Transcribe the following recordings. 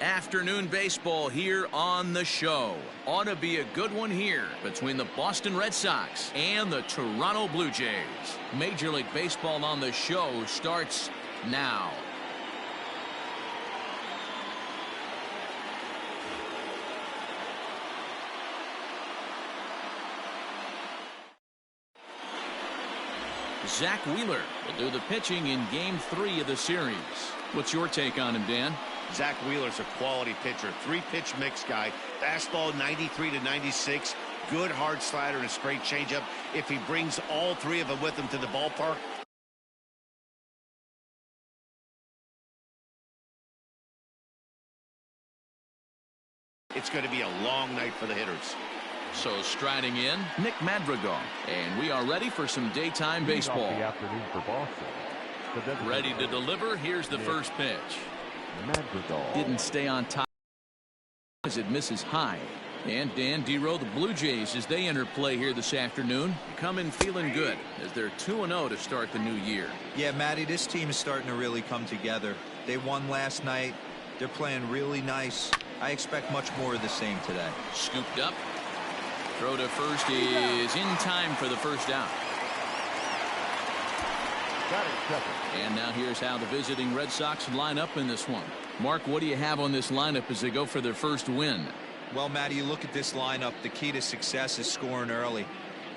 Afternoon baseball here on the show. Ought to be a good one here between the Boston Red Sox and the Toronto Blue Jays. Major League Baseball on the show starts now. Zach Wheeler will do the pitching in Game 3 of the series. What's your take on him, Dan? Zach Wheeler's a quality pitcher. 3-pitch mix guy. Fastball 93 to 96. Good hard slider and a straight changeup. If he brings all three of them with him to the ballpark, it's going to be a long night for the hitters. So striding in, Nick Madrigal. And we are ready for some daytime baseball. The afternoon for Boston. Ready to deliver. Here's the first pitch. Madrigal. Didn't stay on top as it misses high. And Dan Dero, the Blue Jays, as they enter play here this afternoon, come in feeling good as they're 2-0 to start the new year. Yeah, Matty, this team is starting to really come together. They won last night. They're playing really nice. I expect much more of the same today. Scooped up. Throw to first is in time for the first out. And now here's how the visiting Red Sox line up in this one. Mark, what do you have on this lineup as they go for their first win? Well, Matty, you look at this lineup. The key to success is scoring early,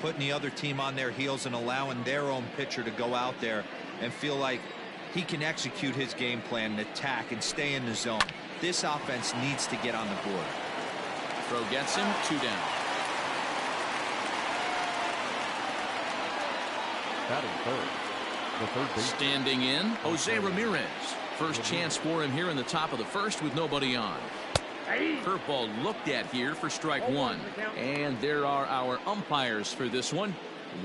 putting the other team on their heels and allowing their own pitcher to go out there and feel like he can execute his game plan and attack and stay in the zone. This offense needs to get on the board. Throw gets him, 2 down. Standing in, Jose Ramirez. First chance for him here in the top of the first with nobody on. Curveball looked at here for strike 1. And there are our umpires for this one.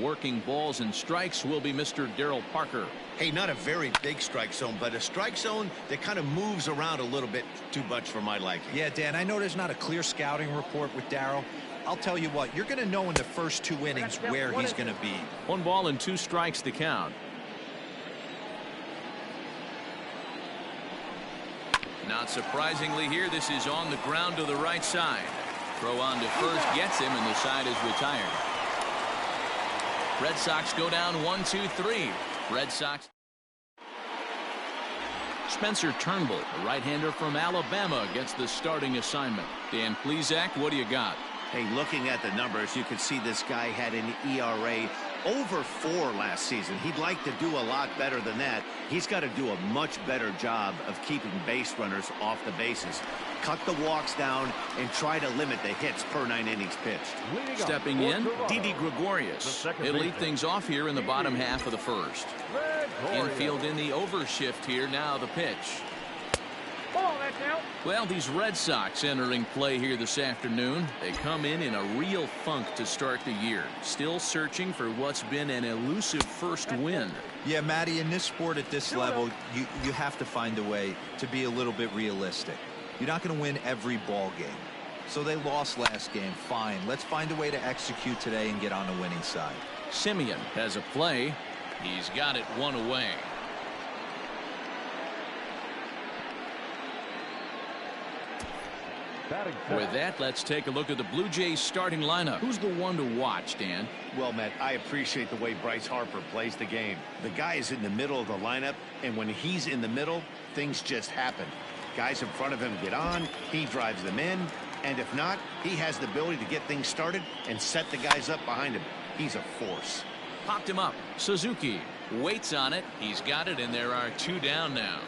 Working balls and strikes will be Mr. Darryl Parker. Hey, not a very big strike zone, but a strike zone that kind of moves around a little bit too much for my liking. Yeah, Dan, I know there's not a clear scouting report with Darryl. I'll tell you what, you're going to know in the first 2 innings where he's going to be. 1 ball and 2 strikes to count. Not surprisingly here, this is on the ground to the right side. Throw on to first, gets him, and the side is retired. Red Sox go down 1-2-3. Red Sox. Spencer Turnbull, a right-hander from Alabama, gets the starting assignment. Dan Plesac, what do you got? Hey, looking at the numbers, you can see this guy had an ERA over 4 last season. He'd like to do a lot better than that. He's got to do a much better job of keeping base runners off the bases. Cut the walks down and try to limit the hits per 9 innings pitched. Stepping in, Didi Gregorius. He'll lead things off here in the bottom half of the first. Infield in the overshift here. Now the pitch. Well, these Red Sox entering play here this afternoon. They come in a real funk to start the year. Still searching for what's been an elusive first win. Yeah, Matty, in this sport at this level, you have to find a way to be a little bit realistic. You're not going to win every ball game. So they lost last game. Fine. Let's find a way to execute today and get on the winning side. Simeon has a play. He's got it 1 away. With that, let's take a look at the Blue Jays starting lineup. Who's the one to watch, Dan? Well, Matt, I appreciate the way Bryce Harper plays the game. The guy is in the middle of the lineup, and when he's in the middle, things just happen. Guys in front of him get on, he drives them in, and if not, he has the ability to get things started and set the guys up behind him. He's a force. Popped him up. Suzuki waits on it. He's got it, and there are 2 down now.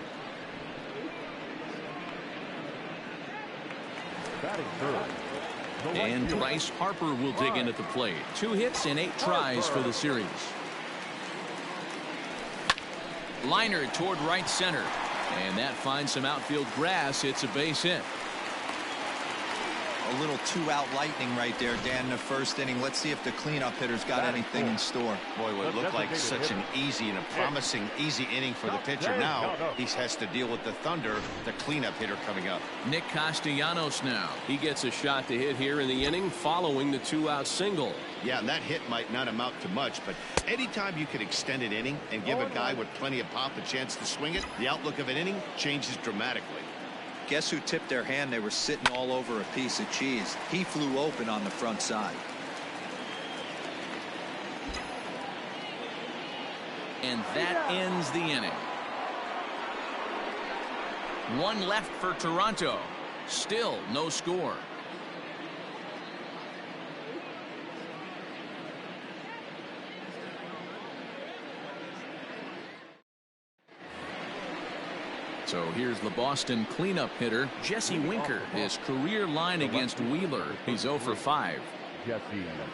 And Bryce Harper will dig in at the plate. 2 hits and 8 tries for the series. Liner toward right center. And that finds some outfield grass. It's a base hit. A little 2-out lightning right there, Dan, in the first inning. Let's see if the cleanup hitter's got anything in store. Boy, what looked like such an easy and a promising easy inning for the pitcher. Now he has to deal with the thunder, the cleanup hitter coming up. Nick Castellanos now. He gets a shot to hit here in the inning following the 2-out single. Yeah, and that hit might not amount to much, but anytime you can extend an inning and give a guy with plenty of pop a chance to swing it, the outlook of an inning changes dramatically. guess who tipped their hand? They were sitting all over a piece of cheese. He flew open on the front side. And that ends the inning. One left for Toronto. Still no score. So here's the Boston cleanup hitter, Jesse Winker. His career line against Wheeler. He's 0 for 5. Jesse Winker.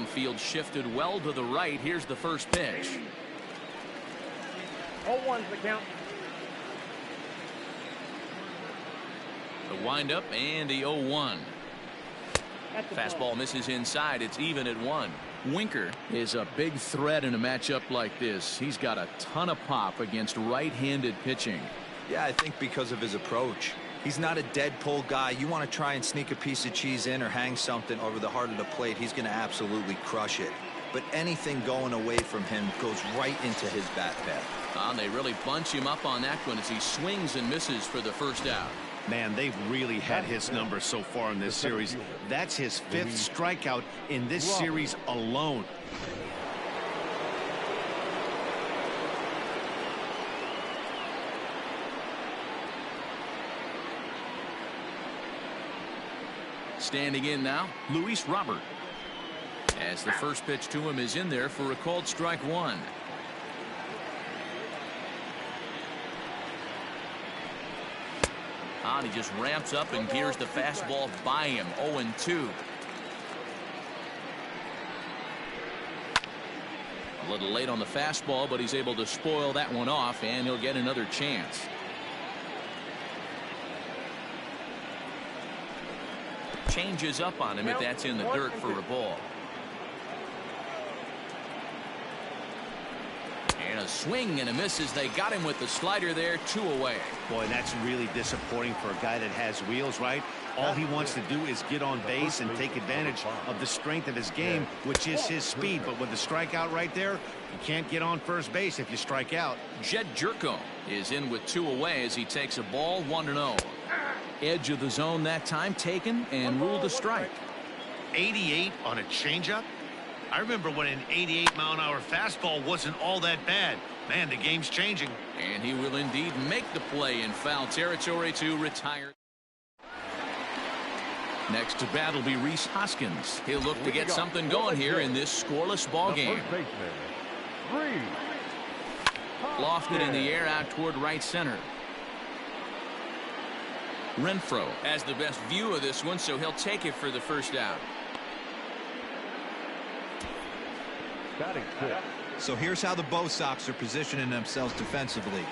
Infield shifted well to the right. Here's the first pitch. 0-1's the count. The windup and the 0-1. Fastball misses inside. It's even at 1. Winker is a big threat in a matchup like this. He's got a ton of pop against right-handed pitching. Yeah, I think because of his approach. He's not a dead pull guy. You want to try and sneak a piece of cheese in or hang something over the heart of the plate, he's going to absolutely crush it. But anything going away from him goes right into his bat path. They really bunch him up on that one as he swings and misses for the first out. Man, they've really had his number so far in this series. That's his 5th strikeout in this series alone. Standing in now, Luis Robert. As the first pitch to him is in there for a called strike 1. He just ramps up and gears the fastball by him. 0-2. A little late on the fastball, but he's able to spoil that one off, and he'll get another chance. Changes up on him if that's in the dirt for a ball. And a swing and a miss as they got him with the slider there. 2 away. Boy, that's really disappointing for a guy that has wheels, right? All he wants to do is get on base and take advantage of the strength of his game, which is his speed. But with the strikeout right there, you can't get on first base if you strike out. Jed Jerko is in with 2 away as he takes a ball. 1-0. Edge of the zone that time taken and ruled a strike. 88 on a changeup? I remember when an 88-mile-an-hour fastball wasn't all that bad. Man, the game's changing. And he will indeed make the play in foul territory to retire. Next to bat will be Rhys Hoskins. He'll look to get something going here in this scoreless ball game. Lofted in the air out toward right center. Renfroe has the best view of this one, so he'll take it for the first out. So here's how the Bo Sox are positioning themselves defensively.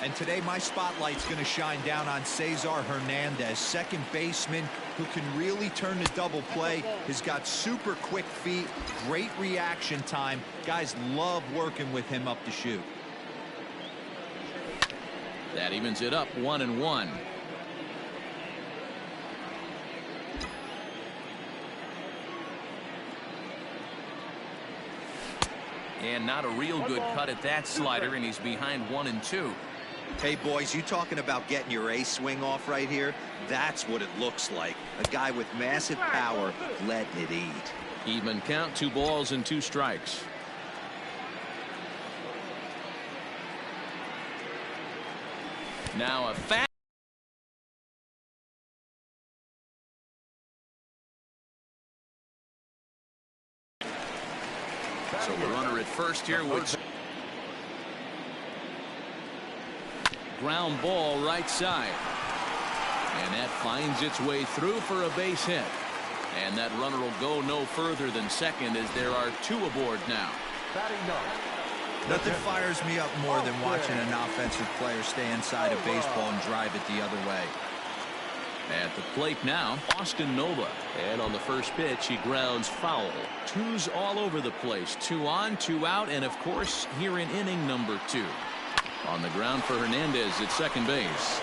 And today my spotlight's going to shine down on Cesar Hernandez, second baseman who can really turn the double play. He's got super quick feet, great reaction time. Guys love working with him up the chute. That evens it up 1-1. And not a real good cut at that slider, and he's behind 1-2. Hey, boys, you talking about getting your ace swing off right here? That's what it looks like. A guy with massive power letting it eat. Even count, 2 balls and 2 strikes. Now a fast. So the runner at first here would ground ball right side. And that finds its way through for a base hit. And that runner will go no further than second as there are 2 aboard now. Nothing fires me up more than watching an offensive player stay inside a baseball and drive it the other way. At the plate now, Austin Nova. And on the first pitch, he grounds foul. 2s all over the place. 2 on, 2 out, and of course, here in inning number 2. On the ground for Hernandez at second base.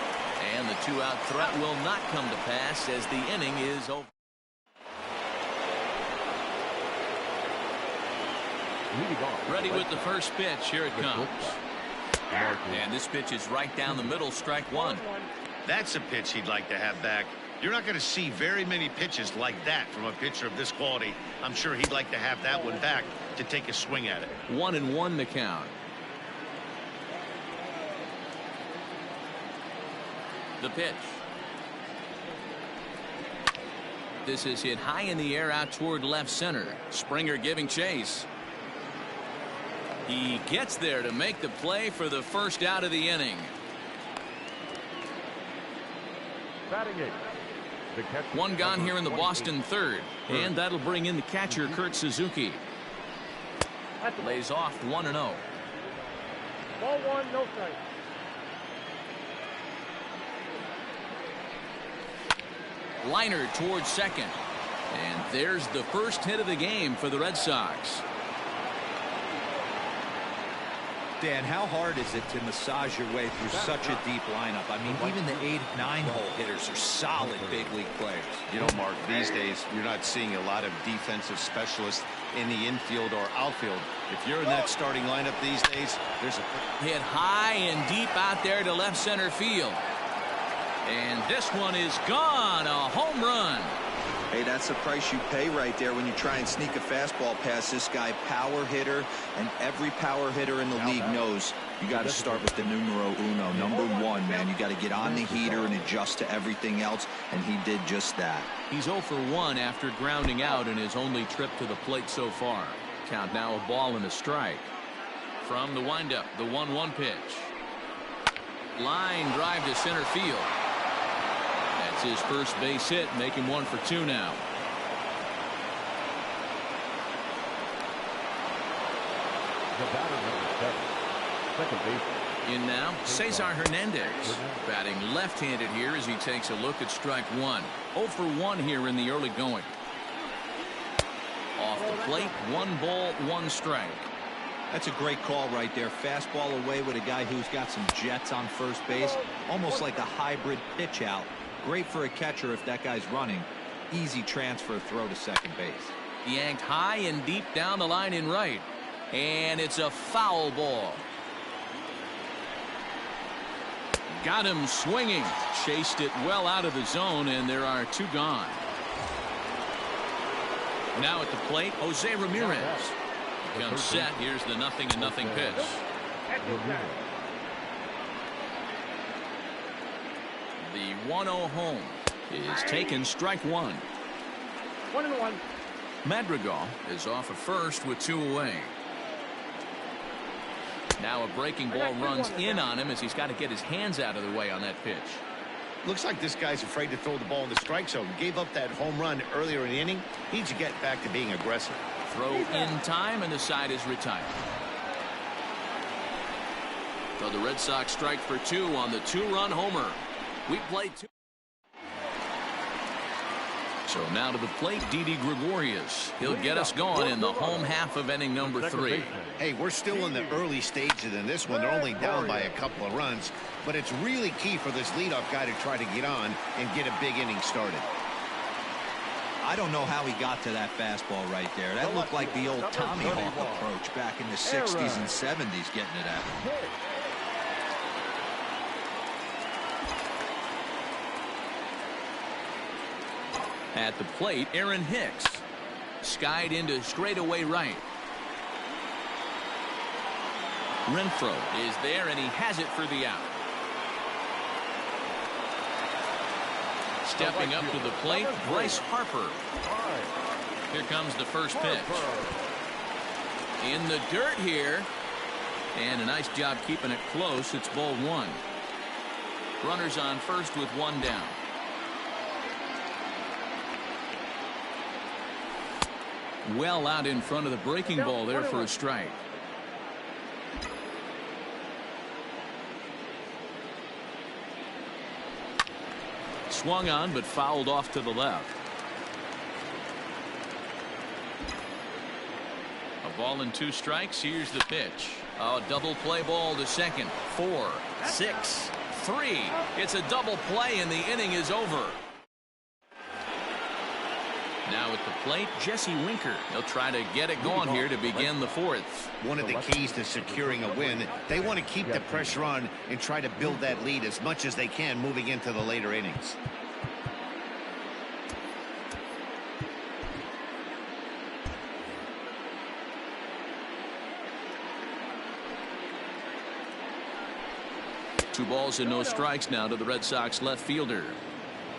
And the 2-out threat will not come to pass as the inning is over. Ready with the first pitch. Here it comes. And this pitch is right down the middle. Strike 1. That's a pitch he'd like to have back. You're not going to see very many pitches like that from a pitcher of this quality. I'm sure he'd like to have that one back to take a swing at it. 1-1 the count. The pitch. This is hit high in the air out toward left center. Springer giving chase. He gets there to make the play for the first out of the inning. One gone here in the Boston third, and that'll bring in the catcher Kurt Suzuki. Lays off 1-0. Ball 1, no strike. Liner towards second. And there's the first hit of the game for the Red Sox. Dan, how hard is it to massage your way through such a deep lineup? I mean, even the 8, 9-hole hitters are solid big league players. You know, Mark, these days you're not seeing a lot of defensive specialists in the infield or outfield. If you're in that starting lineup these days, there's a Hit high and deep out there to left center field. And this one is gone. A home run. Hey, that's the price you pay right there when you try and sneak a fastball past this guy. Power hitter, and every power hitter in the league knows you got to start with the numero uno, number 1, man. You got to get on the heater and adjust to everything else, and he did just that. He's 0 for 1 after grounding out in his only trip to the plate so far. Count now a ball and a strike. From the windup, the 1-1 pitch. Line drive to center field. That's his first base hit, making 1 for 2 now. The batter number 7, second baseman. In now, Cesar Hernandez. Batting left-handed here as he takes a look at strike 1. 0 for 1 here in the early going. Off the plate, 1 ball, 1 strike. That's a great call right there. Fastball away with a guy who's got some jets on first base. Almost like a hybrid pitch out. Great for a catcher if that guy's running. Easy transfer throw to second base. Yanked high and deep down the line in right. And it's a foul ball. Got him swinging. Chased it well out of the zone, and there are 2 gone. Now at the plate, Jose Ramirez. Comes set. Here's the 0-0 pitch. The 1-0 home is taken, strike 1. 1-1. Madrigal is off at first with 2 away. Now a breaking ball runs in on him as he's got to get his hands out of the way on that pitch. Looks like this guy's afraid to throw the ball in the strike zone. Gave up that home run earlier in the inning. Needs to get back to being aggressive. Throw in time, and the side is retired. So the Red Sox strike for 2 on the 2-run homer. We play 2. So now to the plate, Didi Gregorius. He'll get us going in the home half of inning number 3. Hey, we're still in the early stages in this one. They're only down by a couple of runs, but it's really key for this leadoff guy to try to get on and get a big inning started. I don't know how he got to that fastball right there. That looked like the old Tommy Hawk approach back in the 60s and 70s getting it at him. At the plate, Aaron Hicks. Skied into straightaway right. Renfroe is there, and he has it for the out. Stepping up to the plate, Bryce Harper. Here comes the first pitch. In the dirt here. And a nice job keeping it close. It's ball 1. Runners on first with 1 down. Well out in front of the breaking ball there for a strike. Swung on but fouled off to the left. A ball and 2 strikes. Here's the pitch. A double play ball to second. 4, 6, 3. It's a double play and the inning is over. Now at the plate, Jesse Winker. He'll try to get it going here to begin the 4th. One of the keys to securing a win, they want to keep the pressure on and try to build that lead as much as they can moving into the later innings. Two balls and no strikes now to the Red Sox left fielder.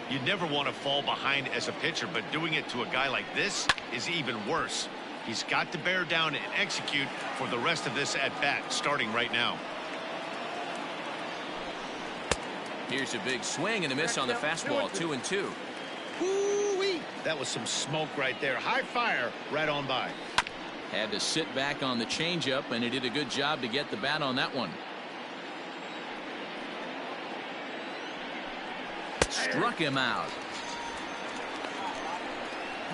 You never want to fall behind as a pitcher, but doing it to a guy like this is even worse. He's got to bear down and execute for the rest of this at-bat, starting right now. Here's a big swing and a miss on the fastball. 2-2. Woo-wee. That was some smoke right there. High fire right on by. Had to sit back on the changeup, and he did a good job to get the bat on that one. Struck him out.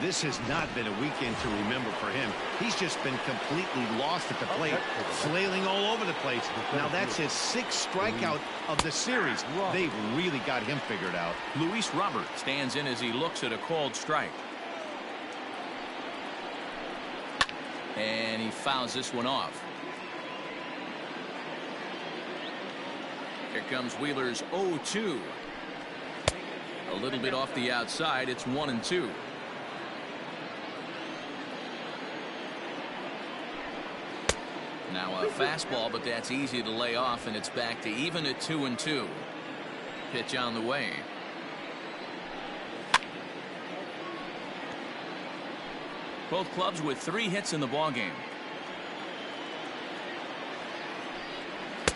This has not been a weekend to remember for him. He's just been completely lost at the plate, flailing all over the place. Now that's his 6th strikeout of the series. They've really got him figured out. Luis Robert stands in as he looks at a called strike. And he fouls this one off. Here comes Wheeler's 0-2. A little bit off the outside. It's 1-2. Now a fastball, but that's easy to lay off, and it's back to even at 2-2. Pitch on the way. Both clubs with 3 hits in the ballgame.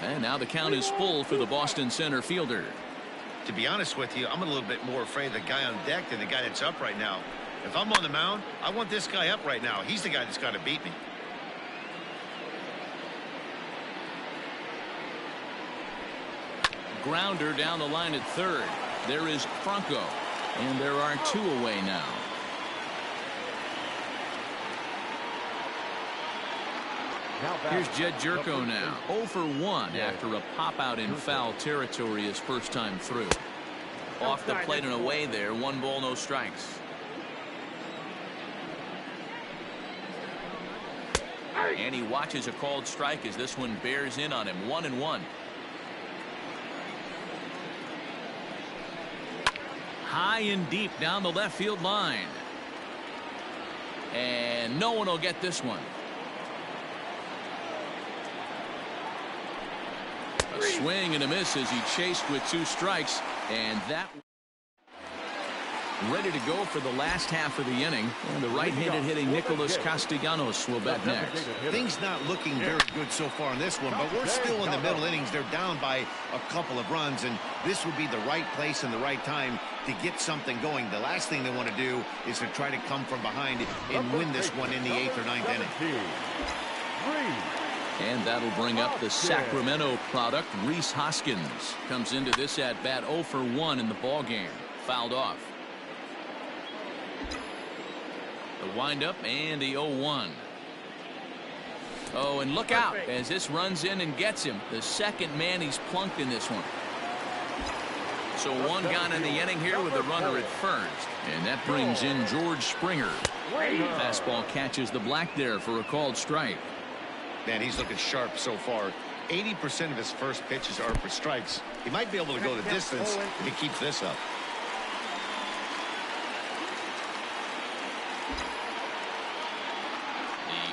And now the count is full for the Boston center fielder. To be honest with you, I'm a little bit more afraid of the guy on deck than the guy that's up right now. If I'm on the mound, I want this guy up right now. He's the guy that's got to beat me. Grounder down the line at third. There is Franco, and there are 2 away now. Here's Jed Jerko now, 0 for 1 after a pop out in foul territory his first time through. Off the plate and away there, 1 ball, no strikes. And he watches a called strike as this one bears in on him. 1-1. High and deep down the left field line. And no one will get this one. A swing and a miss as he chased with 2 strikes, and that ready to go for the last half of the inning. And the right-handed hitting Nicholas Castellanos will bat next. Things not looking very good so far in this one, but we're still in the middle innings. They're down by a couple of runs, and this would be the right place and the right time to get something going. The last thing they want to do is to try to come from behind and win this one in the 8th or 9th inning. And that'll bring up the Sacramento product. Rhys Hoskins comes into this at bat 0 for 1 in the ball game. Fouled off. The windup and the 0-1. Oh, and look out as this runs in and gets him. The second man he's plunked in this one. So 1 gone in the inning here with the runner at first. And that brings in George Springer. Fastball catches the black there for a called strike. Man, he's looking sharp so far. 80% of his first pitches are for strikes. He might be able to go the distance if he keeps this up.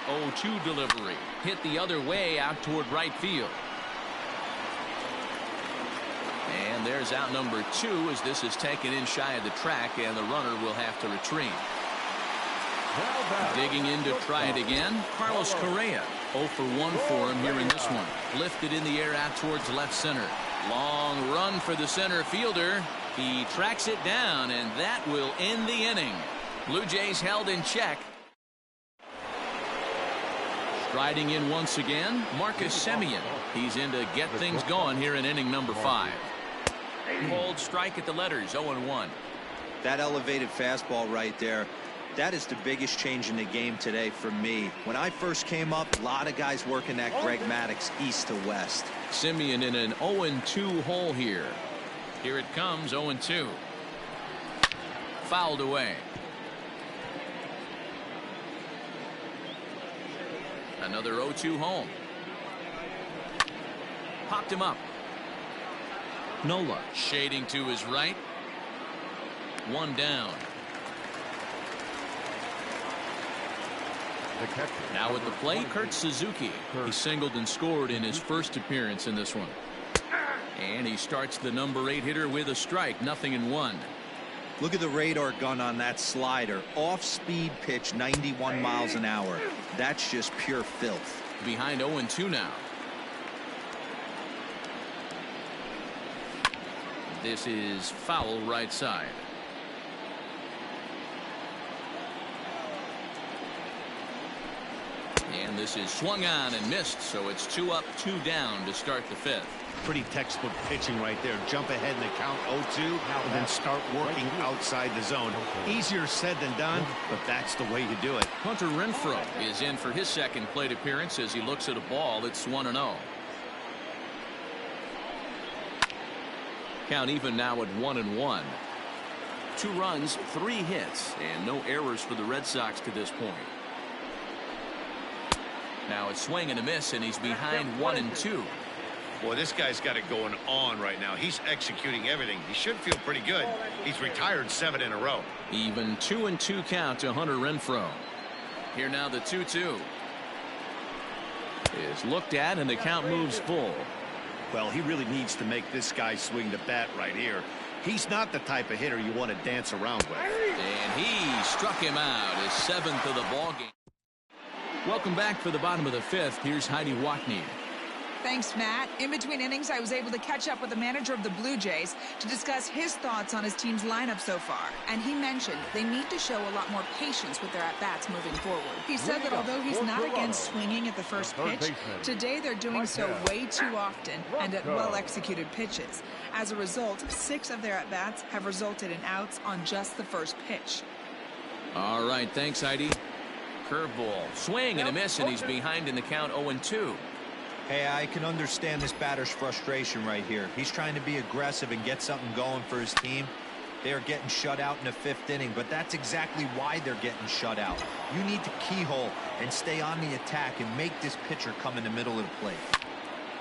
The 0-2 delivery hit the other way out toward right field. And there's out number 2 as this is taken in shy of the track, and the runner will have to retreat. Digging in to try it again, Carlos Correa. 0 for 1 for him here in this one. Lifted in the air out towards left center. Long run for the center fielder. He tracks it down, and that will end the inning. Blue Jays held in check. Striding in once again, Marcus Semien. He's in to get things going here in inning number 5. Called strike at the letters, 0-1. That elevated fastball right there, that is the biggest change in the game today for me. When I first came up, a lot of guys working that Greg Maddux east to west. Semien in an 0-2 hole here. Here it comes, 0-2. Fouled away. Another 0-2 home. Popped him up. Nola shading to his right. 1 down. Now at the plate, Kurt Suzuki. He singled and scored in his first appearance in this one. And he starts the number 8 hitter with a strike. 0-1. Look at the radar gun on that slider. Off-speed pitch, 91 miles an hour. That's just pure filth. Behind 0-2 now. This is foul right side. And this is swung on and missed, so it's 2 up, 2 down to start the 5th. Pretty textbook pitching right there. Jump ahead in the count 0-2 and then start working outside the zone. Easier said than done, but that's the way you do it. Hunter Renfroe is in for his second plate appearance as he looks at a ball. It's 1-0. Count even now at 1-1. 2 runs, 3 hits, and no errors for the Red Sox to this point. Now it's swing and a miss, and he's behind 1-2. Boy, this guy's got it going on right now. He's executing everything. He should feel pretty good. He's retired 7 in a row. Even 2-2 count to Hunter Renfroe. Here now the 2-2 is looked at, and the count moves full. Well, he really needs to make this guy swing the bat right here. He's not the type of hitter you want to dance around with. And he struck him out, his 7th of the ballgame. Welcome back for the bottom of the 5th. Here's Heidi Watney. Thanks, Matt. In between innings, I was able to catch up with the manager of the Blue Jays to discuss his thoughts on his team's lineup so far. And he mentioned they need to show a lot more patience with their at-bats moving forward. He said that although he's not against swinging at the first pitch, today they're doing so way too often and at well-executed pitches. As a result, 6 of their at-bats have resulted in outs on just the first pitch. All right, thanks, Heidi. Curveball, swing and a miss, and he's behind in the count 0-2. Hey, I can understand this batter's frustration right here. He's trying to be aggressive and get something going for his team. They are getting shut out in the 5th inning, but that's exactly why they're getting shut out. You need to keyhole and stay on the attack and make this pitcher come in the middle of the plate.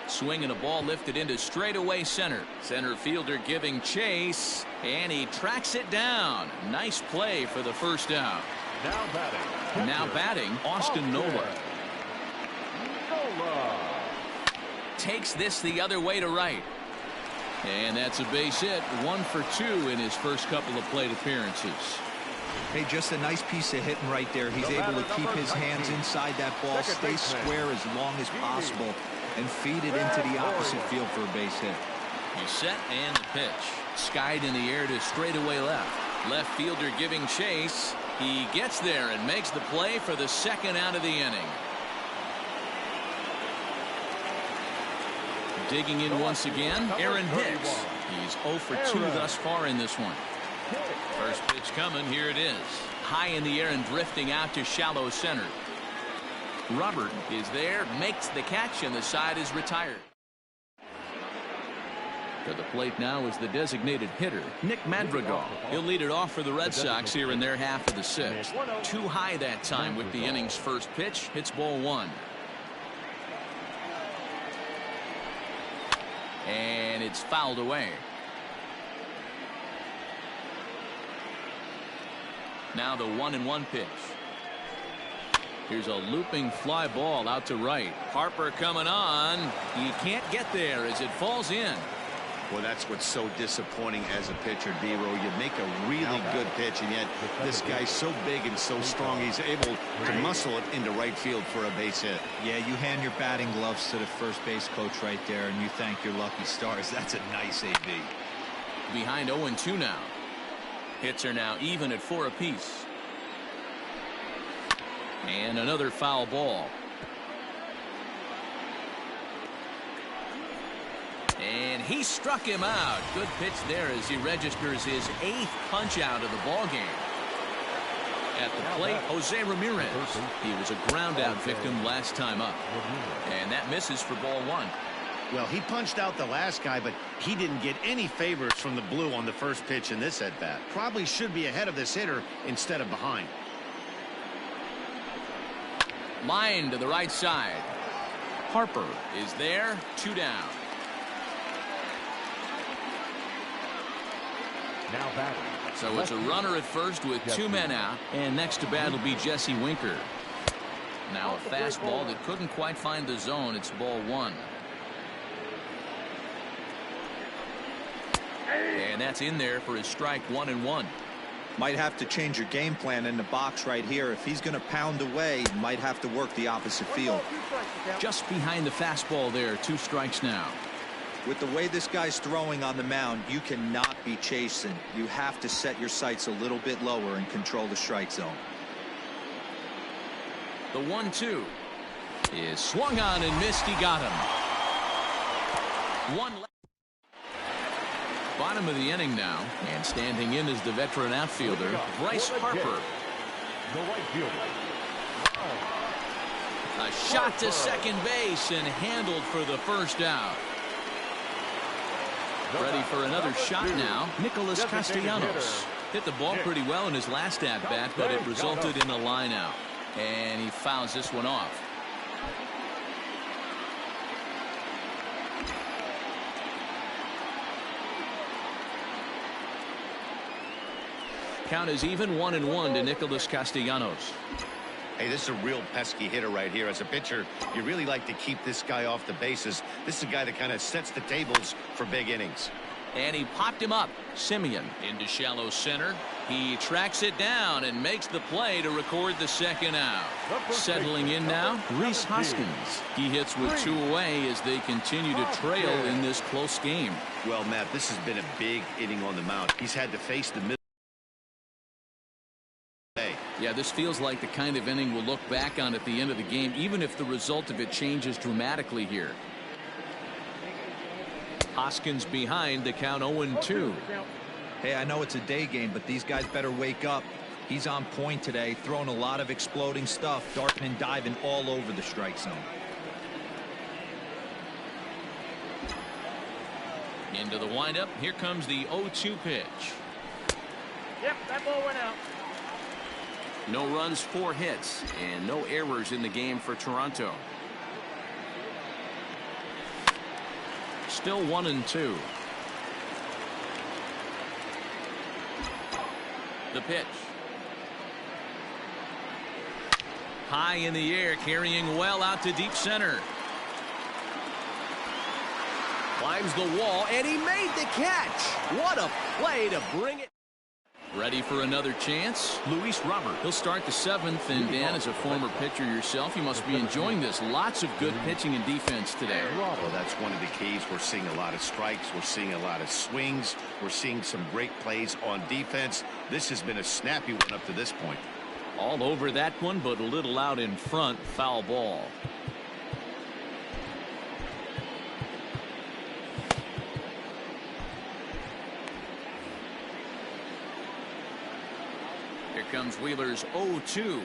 Swing and a ball lifted into straightaway center. Center fielder giving chase, and he tracks it down. Nice play for the first out. Now batting, Austin Nola. Takes this the other way to right. And that's a base hit. 1 for 2 in his first couple of plate appearances. Hey, just a nice piece of hitting right there. He's able to keep his hands inside that ball, stay square as long as possible, and feed it into the opposite field for a base hit. He's set and the pitch. Skied in the air to straightaway left. Left fielder giving chase. He gets there and makes the play for the 2nd out of the inning. Digging in once again, Aaron Hicks. He's 0 for 2 thus far in this one. First pitch coming. Here it is. High in the air and drifting out to shallow center. Robert is there, makes the catch, and the side is retired. To the plate now is the designated hitter, Nick Madrigal. He'll lead it off for the Red Sox here in their half of the 6th. Too high that time with the inning's first pitch. Hits ball 1. And it's fouled away. Now the 1-1 pitch. Here's a looping fly ball out to right. Harper coming on. He can't get there as it falls in. Well, that's what's so disappointing as a pitcher, D-Row. You make a really good pitch, and yet this guy's so big and so strong, he's able to muscle it into right field for a base hit. Yeah, you hand your batting gloves to the first base coach right there, and you thank your lucky stars. That's a nice AB. Behind 0-2 now. Hits are now even at 4 apiece. And another foul ball. And he struck him out. Good pitch there as he registers his 8th punch out of the ball game. At the plate, Jose Ramirez. He was a ground out victim last time up. And that misses for ball 1. Well, he punched out the last guy, but he didn't get any favors from the blue on the first pitch in this at-bat. Probably should be ahead of this hitter instead of behind. Line to the right side. Harper is there. 2 down. Now batting. So it's a runner at first with 2 men out, and next to bat will be Jesse Winker. Now a fastball that couldn't quite find the zone. It's ball 1. And that's in there for his strike 1-1. Might have to change your game plan in the box right here. If he's going to pound away, might have to work the opposite field. Just behind the fastball there. 2 strikes now. With the way this guy's throwing on the mound, you cannot be chasing. You have to set your sights a little bit lower and control the strike zone. The 1-2. is swung on and missed. He got him. One left. Bottom of the inning now, and standing in is the veteran outfielder, Bryce Harper. The right fielder. A shot to second base and handled for the first out. Ready for another shot now, Nicholas Castellanos. Hit the ball pretty well in his last at-bat, but it resulted in a line-out. And he fouls this one off. Count is even 1-1 to Nicholas Castellanos. Hey, this is a real pesky hitter right here. As a pitcher, you really like to keep this guy off the bases. This is a guy that kind of sets the tables for big innings. And he popped him up. Simeon into shallow center. He tracks it down and makes the play to record the second out. Settling in now, Rhys Hoskins. He hits with 2 away as they continue to trail in this close game. Well, Matt, this has been a big inning on the mound. He's had to face the middle. Yeah, this feels like the kind of inning we'll look back on at the end of the game, even if the result of it changes dramatically here. Hoskins behind, the count 0-2. Hey, I know it's a day game, but these guys better wake up. He's on point today, throwing a lot of exploding stuff, darting and diving all over the strike zone. Into the windup. Here comes the 0-2 pitch. Yep, that ball went out. No runs, 4 hits, and no errors in the game for Toronto. Still 1-2. The pitch. High in the air, carrying well out to deep center. Climbs the wall, and he made the catch. What a play to bring it. Ready for another chance? Luis Robert. He'll start the 7th, and Dan, as a former pitcher yourself, you must be enjoying this. Lots of good pitching and defense today. Well, that's one of the keys. We're seeing a lot of strikes. We're seeing a lot of swings. We're seeing some great plays on defense. This has been a snappy one up to this point. All over that one, but a little out in front. Foul ball. Here comes Wheeler's 0-2.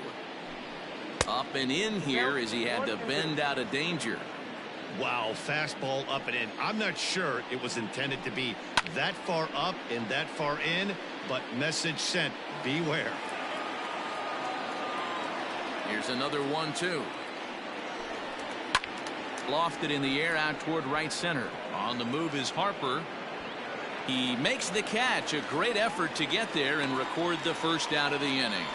Up and in here as he had to bend out of danger. Wow, fastball up and in. I'm not sure it was intended to be that far up and that far in, but message sent, beware. Here's another 1-2. Lofted in the air out toward right center. On the move is Harper. He makes the catch. A great effort to get there and record the first out of the inning.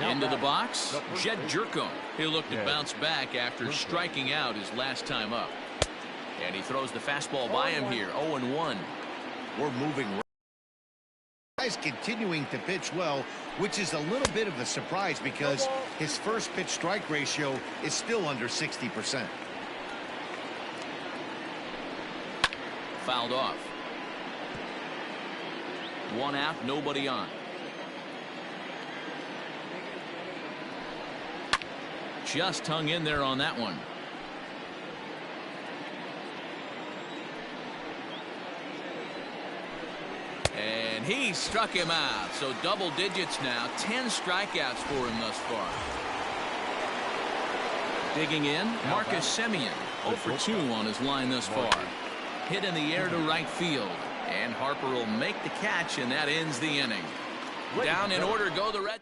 Into the box, Jed Jerko. He'll look to bounce back after striking out his last time up. And he throws the fastball by him here. 0-1. We're moving. Guy's continuing to pitch well, which is a little bit of a surprise because his first pitch strike ratio is still under 60%. Fouled off. 1 out, nobody on. Just hung in there on that one. And he struck him out. So double digits now. 10 strikeouts for him thus far. Digging in, Marcus Semien. 0 for 2 on his line thus far. Hit in the air to right field. And Harper will make the catch, and that ends the inning. Down in order go the Red.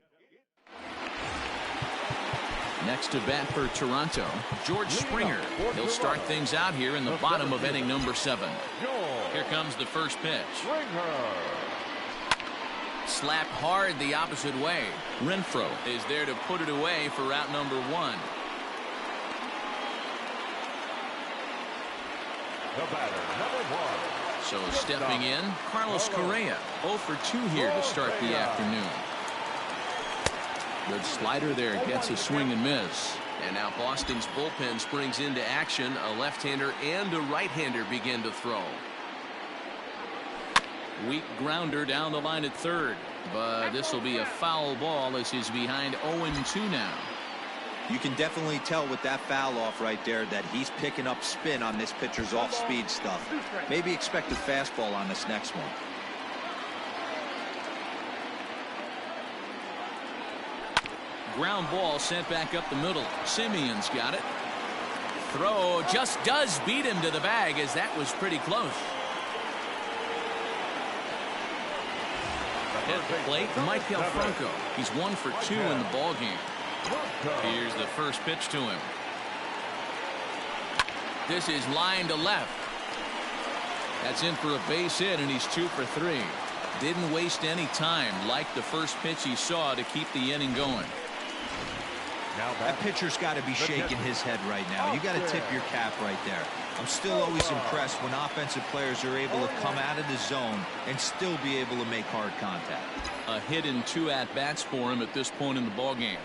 Next to bat for Toronto, George Springer. He'll start things out here in the bottom of inning number 7. Here comes the first pitch. Slapped hard the opposite way. Renfroe is there to put it away for out number 1. The batter, number 1. So stepping in, Carlos Correa. 0 for 2 here to start the afternoon. Good slider there, gets a swing and miss. And now Boston's bullpen springs into action. A left-hander and a right-hander begin to throw. Weak grounder down the line at third. But this will be a foul ball as he's behind 0-2 now. You can definitely tell with that foul off right there that he's picking up spin on this pitcher's off-speed stuff. Maybe expect a fastball on this next one. Ground ball sent back up the middle. Simeon's got it. Throw just does beat him to the bag, as that was pretty close. Hit the plate, Michael Franco. He's 1 for 2 in the ball game. Here's the first pitch to him. This is line to left. That's in for a base hit, and he's 2 for 3. Didn't waste any time, like the first pitch he saw, to keep the inning going. That pitcher's got to be shaking his head right now. You got to tip your cap right there. I'm still always impressed when offensive players are able to come out of the zone and still be able to make hard contact. A hit in 2 at-bats for him at this point in the ball game.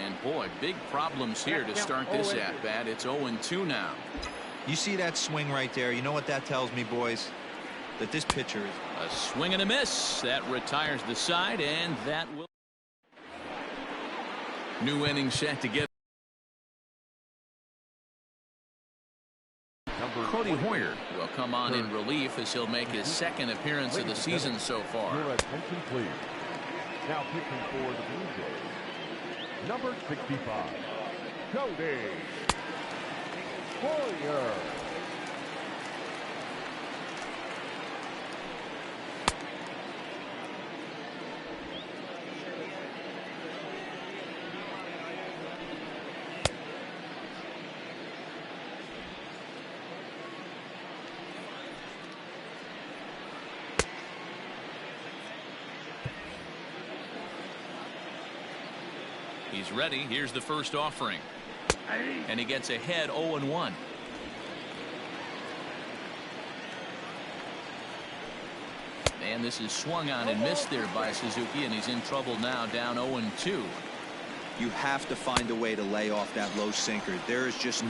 And boy, big problems here to start this at-bat. It's 0-2 now. You see that swing right there? You know what that tells me, boys? That this pitcher is... A swing and a miss. That retires the side, and that will... New inning set to get. Cody Hoyer will come on in relief as he'll make his second appearance of the season so far. Your attention, please. Now pitching for the Blue Jays, number 65, Cody Hoyer. He's ready. Here's the first offering. And he gets ahead 0-1. And this is swung on and missed there by Suzuki, and he's in trouble now, down 0-2. You have to find a way to lay off that low sinker. There is just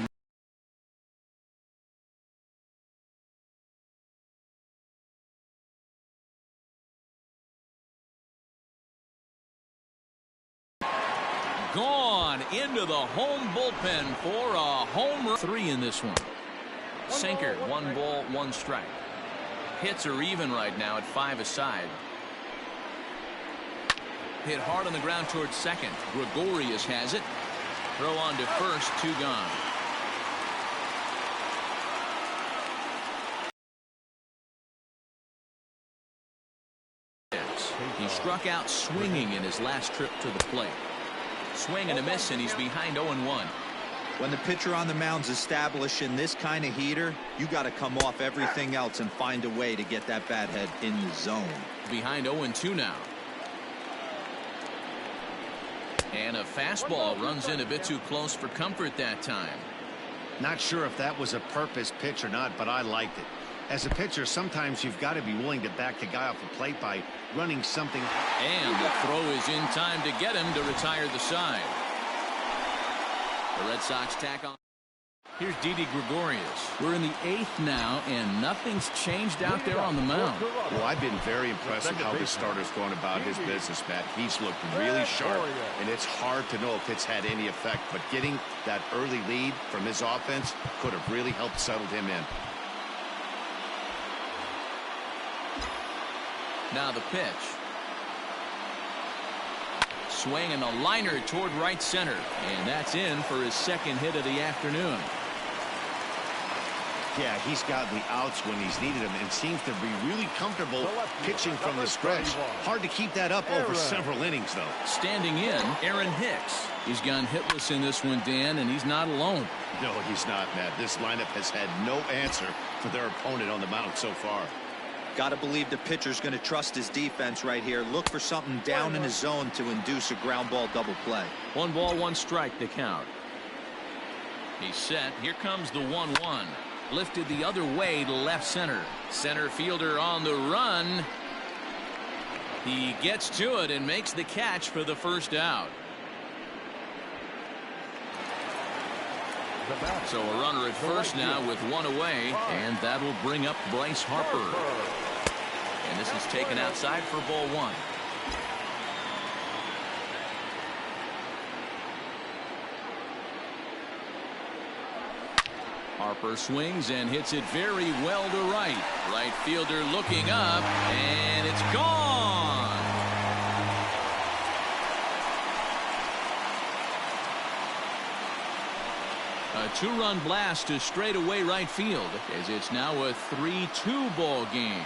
Gone into the home bullpen for a home run. 3 in this one. Sinker, 1 ball, 1 strike. Hits are even right now at 5 aside. Hit hard on the ground towards second. Gregorius has it. Throw on to first, 2 gone. He struck out swinging in his last trip to the plate. Swing and a miss, and he's behind 0-1. when the pitcher on the mound's establishing this kind of heater, you got to come off everything else and find a way to get that bat head in the zone. Behind 0-2 now. And a fastball runs in a bit too close for comfort that time. Not sure if that was a purpose pitch or not, but I liked it. As a pitcher, sometimes you've got to be willing to back the guy off the plate by running something. And the throw is in time to get him to retire the side. The Red Sox tack on. Here's Didi Gregorius. We're in the 8th now, and nothing's changed out there on the mound. Well, I've been very impressed with how this starter's going about his business, Matt. He's looked really sharp, and it's hard to know if it's had any effect. But getting that early lead from his offense could have really helped settle him in. Now the pitch. Swing and a liner toward right center. And that's in for his second hit of the afternoon. Yeah, he's gotten the outs when he's needed them and seems to be really comfortable pitching from the stretch. Hard to keep that up over several innings, though. Standing in, Aaron Hicks. He's gone hitless in this one, Dan, and he's not alone. No, he's not, Matt. This lineup has had no answer for their opponent on the mound so far. Got to believe the pitcher's going to trust his defense right here. Look for something down in his zone to induce a ground ball double play. 1 ball, 1 strike to count. He's set. Here comes the 1-1. Lifted the other way to left center. Center fielder on the run. He gets to it and makes the catch for the first out. So a runner at first now with 1 away, and that will bring up Bryce Harper. And this is taken outside for ball 1. Harper swings and hits it very well to right. Right fielder looking up, and it's gone. A two-run blast to straightaway right field, as it's now a 3-2 ball game.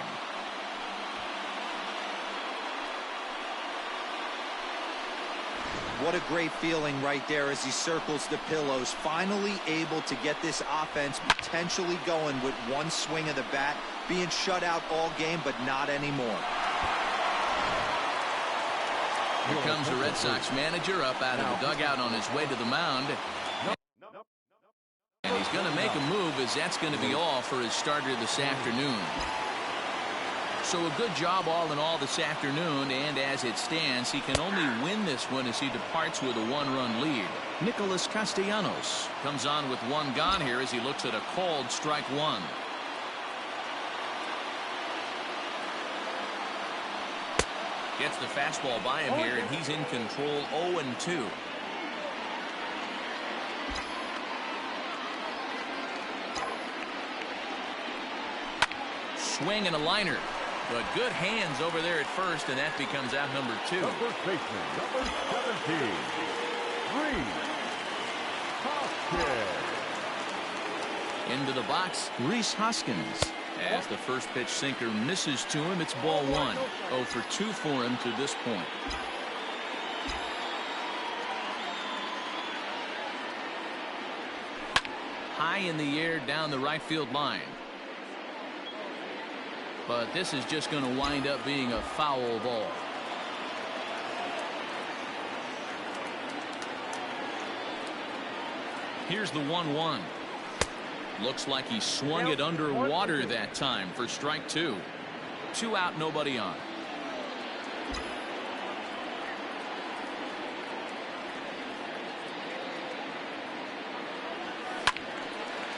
What a great feeling right there as he circles the pillows. Finally able to get this offense potentially going with one swing of the bat. Being shut out all game, but not anymore. Here comes the Red Sox manager up out of the dugout on his way to the mound. And he's going to make a move, as that's going to be all for his starter this afternoon. So a good job all in all this afternoon, and as it stands, he can only win this one as he departs with a one-run lead. Nicholas Castellanos comes on with one gone here as he looks at a called strike one. Gets the fastball by him here, and he's in control. 0-2. Swing and a liner. But good hands over there at first, and that becomes out number 2. The first baseman, number 17, Hoskins. Into the box, Rhys Hoskins. As the first pitch sinker misses to him, it's ball 1. 0 for 2 for him to this point. High in the air down the right field line. But this is just going to wind up being a foul ball. Here's the 1-1. Looks like he swung it underwater that time for strike 2. 2 out, nobody on.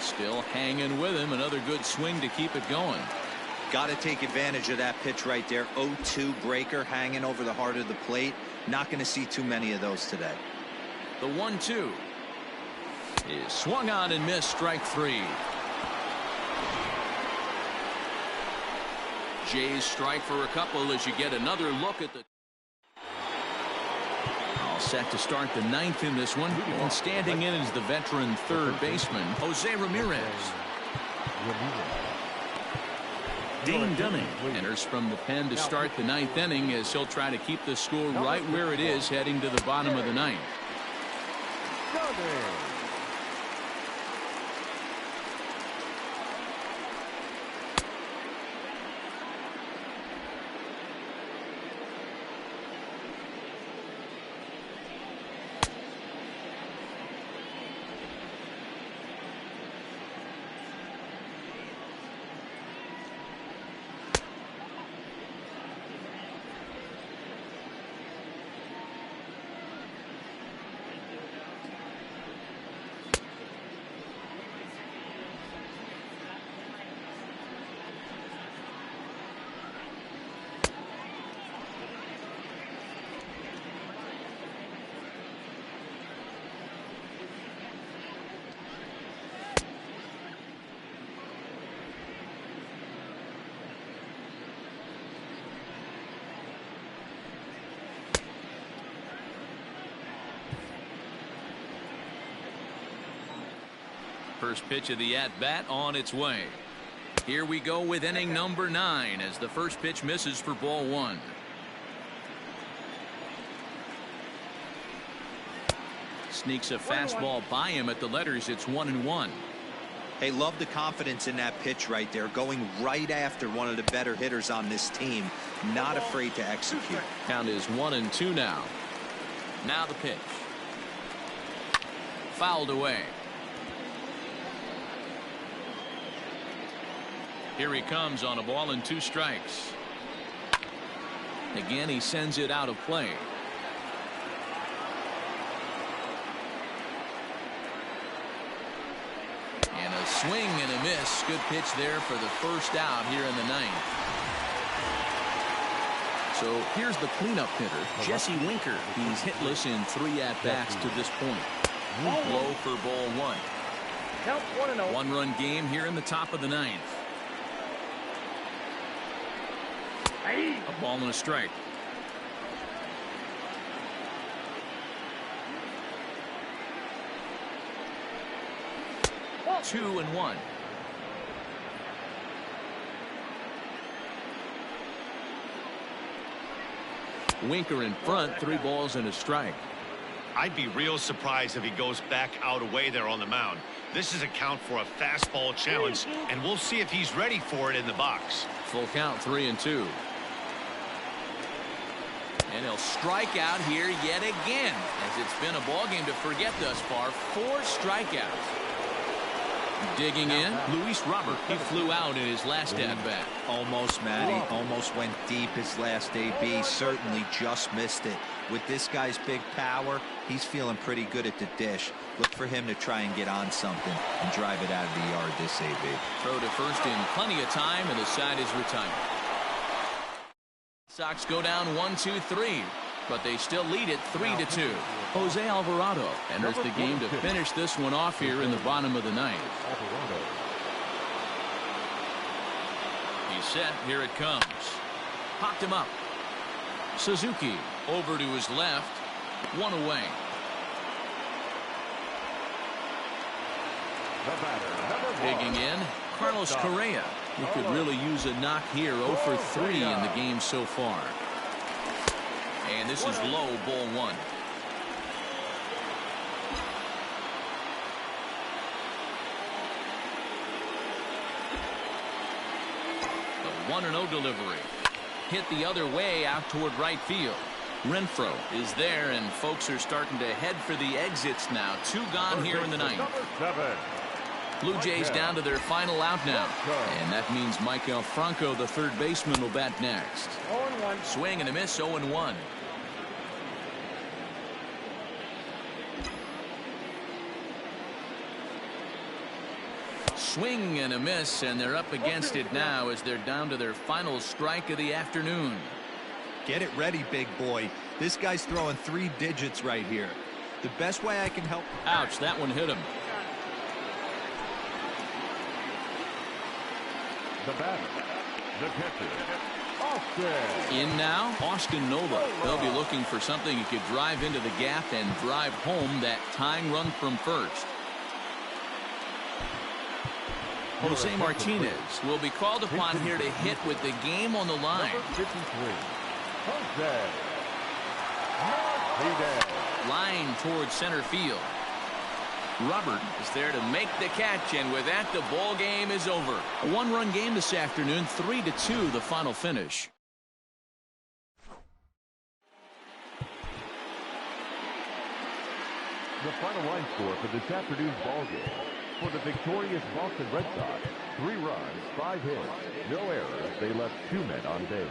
Still hanging with him. Another good swing to keep it going. Got to take advantage of that pitch right there. 0-2 breaker hanging over the heart of the plate. Not going to see too many of those today. The 1-2 is swung on and missed. Strike 3. Jays strike for a couple as you get another look at the. All set to start the 9th in this one. And standing in is the veteran third baseman, Jose Ramirez. Dean Dunning enters from the pen to start the 9th inning, as he'll try to keep the score right where it is heading to the bottom of the 9th. First pitch of the at-bat on its way. Here we go with inning number 9 as the first pitch misses for ball 1. Sneaks a fastball by him at the letters. It's 1-1. Hey, love the confidence in that pitch right there. Going right after one of the better hitters on this team. Not afraid to execute. Count is 1-2 now. Now the pitch. Fouled away. Here he comes on a ball and 2 strikes. Again, he sends it out of play. And a swing and a miss. Good pitch there for the first out here in the 9th. So here's the cleanup hitter, Jesse Winker. He's hitless in 3 at-bats to this point. Low for ball 1. Count 1-0. One-run game here in the top of the ninth. A ball and a strike. Ball. 2-1. Winker in front, 3 balls and a strike. I'd be real surprised if he goes back out away there on the mound. This is a count for a fastball challenge, and we'll see if he's ready for it in the box. Full count, 3-2. And he'll strike out here yet again, as it's been a ball game to forget thus far. 4 strikeouts. Digging in, Luis Robert. He flew out in his last at-bat. Almost, Matty. Almost went deep his last AB. Certainly just missed it. With this guy's big power, he's feeling pretty good at the dish. Look for him to try and get on something and drive it out of the yard this AB. Throw to first in plenty of time, and the side is retired. Sox go down 1-2-3, but they still lead it 3-2. Jose Alvarado enters the game to finish this one off here in the bottom of the ninth. He's set. Here it comes. Popped him up. Suzuki over to his left. 1 away. Digging in, Carlos Correa. He could really use a knock here. 0 for 3 in the game so far. And this is low, ball 1. The 1-0 delivery. Hit the other way out toward right field. Renfroe is there, and folks are starting to head for the exits now. 2 gone here in the ninth. Blue Jays down to their final out now. And that means Michael Franco, the third baseman, will bat next. 0-1. Swing and a miss, 0-1. Swing and a miss, and they're up against it now as they're down to their final strike of the afternoon. Get it ready, big boy. This guy's throwing 3 digits right here. The best way I can help. Ouch, that one hit him. The batter, the catcher, Austin. In now, Austin Nova. They'll be looking for something he could drive into the gap and drive home that tying run from first. Jose Martinez will be called upon here to hit with the game on the line. Number 53, Jose Martinez. Line towards center field. Robert is there to make the catch, and with that, the ball game is over. A 1-run game this afternoon, 3-2 the final finish. The final line score for this afternoon's ball game. For the victorious Boston Red Sox, 3 runs, 5 hits, no errors. They left 2 men on base.